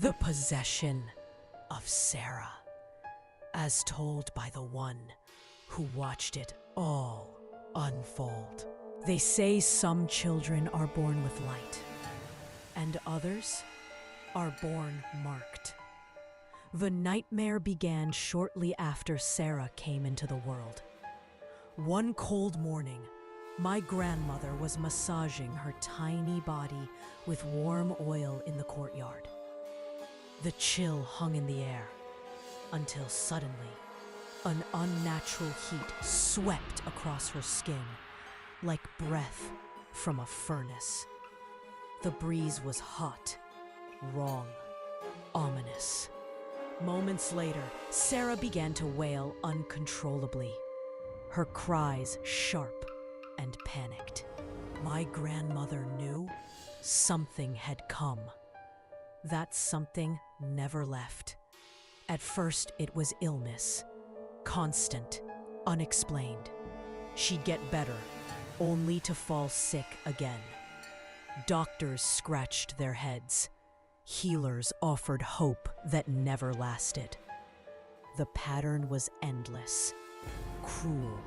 The Possession of Sara, as told by the one who watched it all unfold. They say some children are born with light, and others are born marked. The nightmare began shortly after Sara came into the world. One cold morning, my grandmother was massaging her tiny body with warm oil in the courtyard. The chill hung in the air until suddenly an unnatural heat swept across her skin like breath from a furnace. The breeze was hot, wrong, ominous. Moments later, Sara began to wail uncontrollably, her cries sharp and panicked. My grandmother knew something had come. That something never left. At first, it was illness, constant, unexplained. She'd get better, only to fall sick again. Doctors scratched their heads. Healers offered hope that never lasted. The pattern was endless, cruel,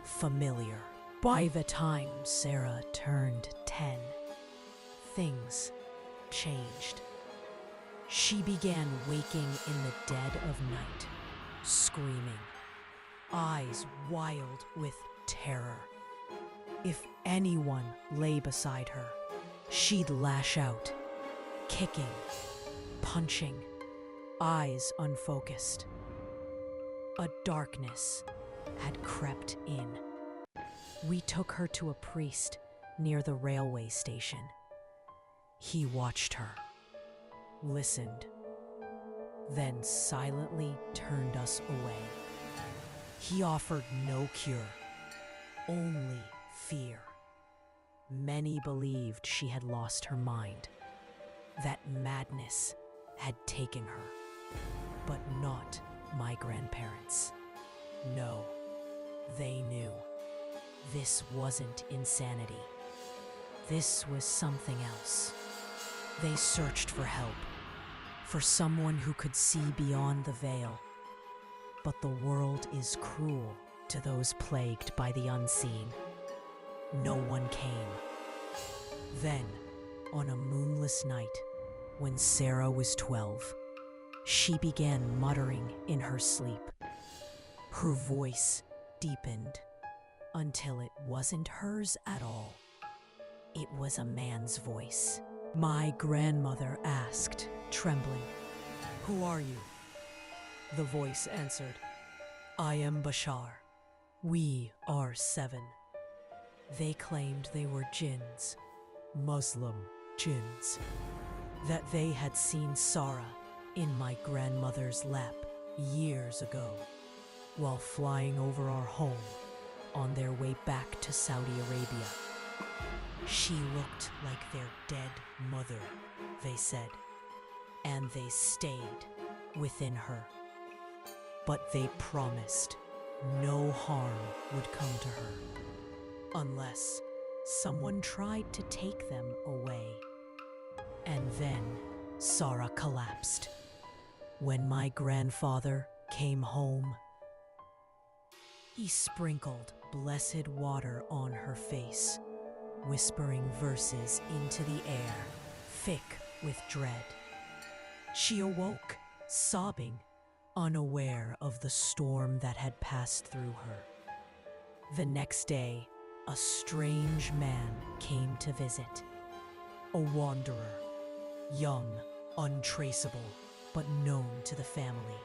familiar. By the time Sara turned 10, things changed. She began waking in the dead of night, screaming, eyes wild with terror. If anyone lay beside her, she'd lash out, kicking, punching, eyes unfocused. A darkness had crept in. We took her to a priest near the railway station. He watched her, listened, then silently turned us away. He offered no cure, only fear. Many believed she had lost her mind, that madness had taken her, but not my grandparents. No, they knew. This wasn't insanity. This was something else. They searched for help, for someone who could see beyond the veil. But the world is cruel to those plagued by the unseen. No one came. Then, on a moonless night, when Sara was 12, she began muttering in her sleep. Her voice deepened until it wasn't hers at all. It was a man's voice. My grandmother asked, trembling, "Who are you?" The voice answered, "I am Bashar. We are 7. They claimed they were Jinns, Muslim Jinns, that they had seen Sara in my grandmother's lap years ago, while flying over our home on their way back to Saudi Arabia. She looked like their dead mother, they said, and they stayed within her. But they promised no harm would come to her, unless someone tried to take them away. And then Sara collapsed. When my grandfather came home, he sprinkled blessed water on her face, whispering verses into the air, thick with dread. She awoke, sobbing, unaware of the storm that had passed through her. The next day, a strange man came to visit. A wanderer, young, untraceable, but known to the family.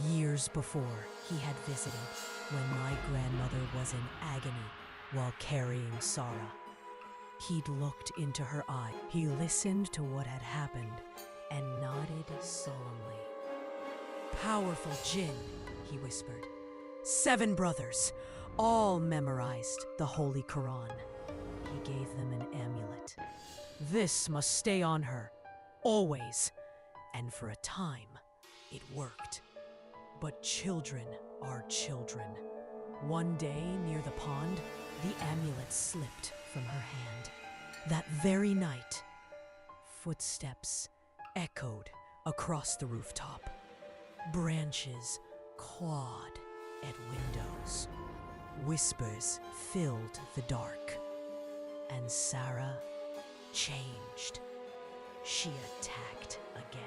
Years before, he had visited when my grandmother was in agony while carrying Sara. He'd looked into her eye. He listened to what had happened and nodded solemnly. "Powerful Jinn," he whispered. 7 brothers, all memorized the Holy Quran. He gave them an amulet. This must stay on her, always. And for a time, it worked. But children are children. One day, near the pond, the amulet slipped from her hand. That very night, footsteps echoed across the rooftop. Branches clawed at windows. Whispers filled the dark. And Sara changed. She attacked again.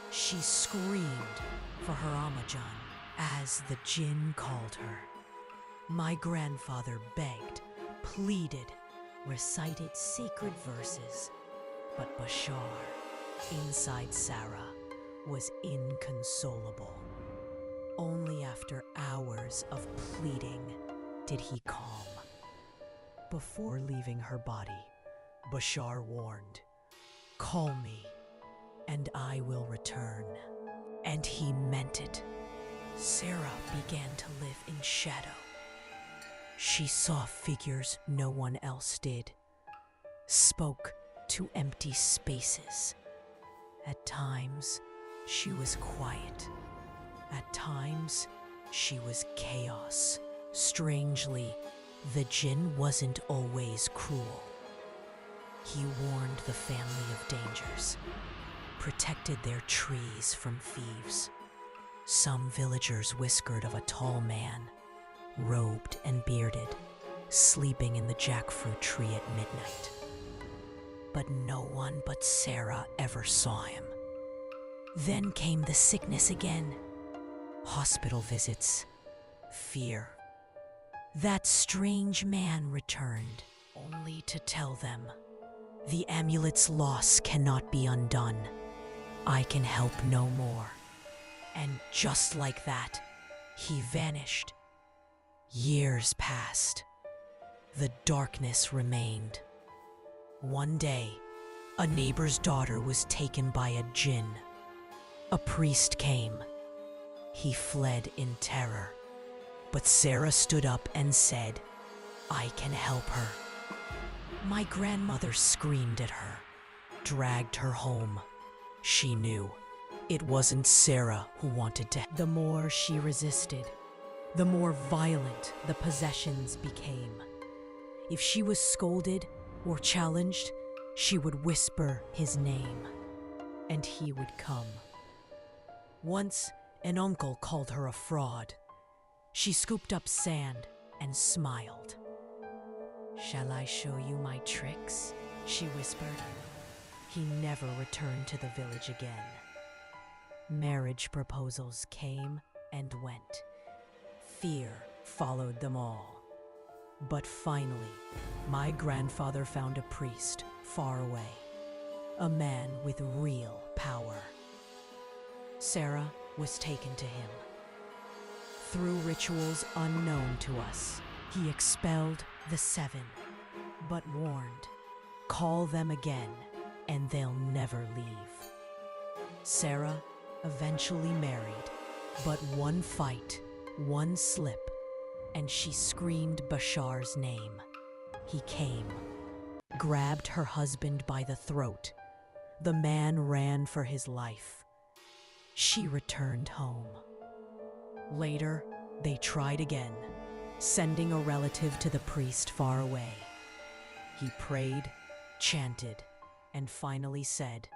She screamed for her Amajan as the Jinn called her. My grandfather begged, pleaded, recited sacred verses, but Bashar, inside Sara, was inconsolable. Only after hours of pleading did he calm. Before leaving her body, Bashar warned, "Call me, and I will return." And he meant it. Sara began to live in shadow. She saw figures no one else did, spoke to empty spaces. At times, she was quiet. At times, she was chaos. Strangely, the Jinn wasn't always cruel. He warned the family of dangers, protected their trees from thieves. Some villagers whispered of a tall man, robed and bearded, sleeping in the jackfruit tree at midnight. But no one but Sara ever saw him. Then came the sickness again. Hospital visits, fear. That strange man returned, only to tell them, "The amulet's loss cannot be undone. I can help no more." And just like that, he vanished. Years passed. The darkness remained. One day, a neighbor's daughter was taken by a Jinn. A priest came. He fled in terror. But Sara stood up and said, "I can help her." My grandmother screamed at her, dragged her home. She knew it wasn't Sara who wanted to. The more she resisted, the more violent the possessions became. If she was scolded or challenged, she would whisper his name, and he would come. Once, an uncle called her a fraud. She scooped up sand and smiled. "Shall I show you my tricks?" she whispered. He never returned to the village again. Marriage proposals came and went. Fear followed them all. But finally, my grandfather found a priest far away, a man with real power. Sara was taken to him. Through rituals unknown to us, he expelled the seven, but warned, "Call them again, and they'll never leave." Sara eventually married, but one fight, one slip, and she screamed Bashar's name. He came, grabbed her husband by the throat. The man ran for his life. She returned home. Later, they tried again, sending a relative to the priest far away. He prayed, chanted, and finally said,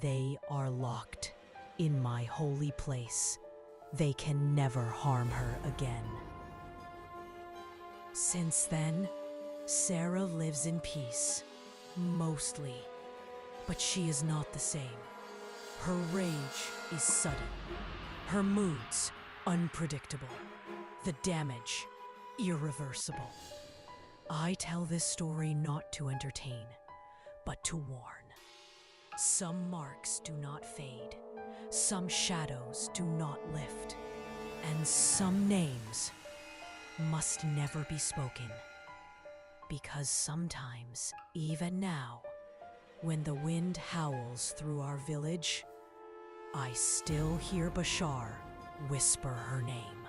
"They are locked in my holy place. They can never harm her again." Since then, Sara lives in peace, mostly, but she is not the same. Her rage is sudden, her moods unpredictable, the damage irreversible. I tell this story not to entertain, but to warn. Some marks do not fade, some shadows do not lift, and some names must never be spoken. Because sometimes, even now, when the wind howls through our village, I still hear Bashar whisper her name.